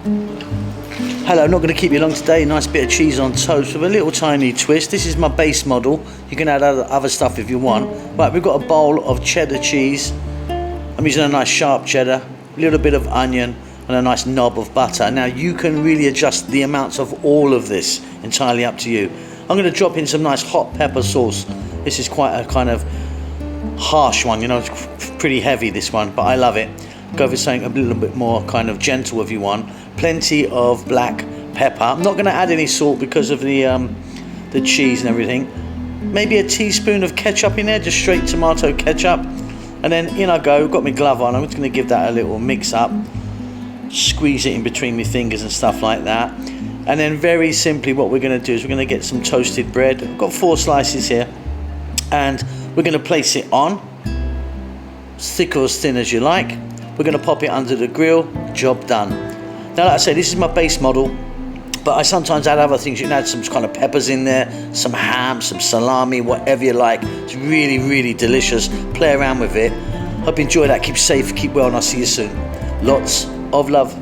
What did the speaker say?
Hello, not going to keep you long today. Nice bit of cheese on toast with a little tiny twist. This is my base model. You can add other stuff if you want. Right, we've got a bowl of cheddar cheese. I'm using a nice sharp cheddar, a little bit of onion, and a nice knob of butter. Now you can really adjust the amounts of all of this, entirely up to you. I'm going to drop in some nice hot pepper sauce. This is quite a kind of harsh one, you know, it's pretty heavy this one, but I love it. Go for something a little bit more kind of gentle if you want. Plenty of black pepper. I'm not going to add any salt because of the cheese and everything. Maybe a teaspoon of ketchup in there, just straight tomato ketchup. And then in I go, got my glove on, I'm just going to give that a little mix up. Squeeze it in between my fingers and stuff like that. And then very simply what we're going to do is we're going to get some toasted bread. I've got 4 slices here. And we're going to place it on, as thick or as thin as you like. We're going to pop it under the grill, job done. Now, like I say, this is my base model, but I sometimes add other things. You can add some kind of peppers in there, some ham, some salami, whatever you like. It's really, really delicious. Play around with it. Hope you enjoy that. Keep safe, keep well, and I'll see you soon. Lots of love.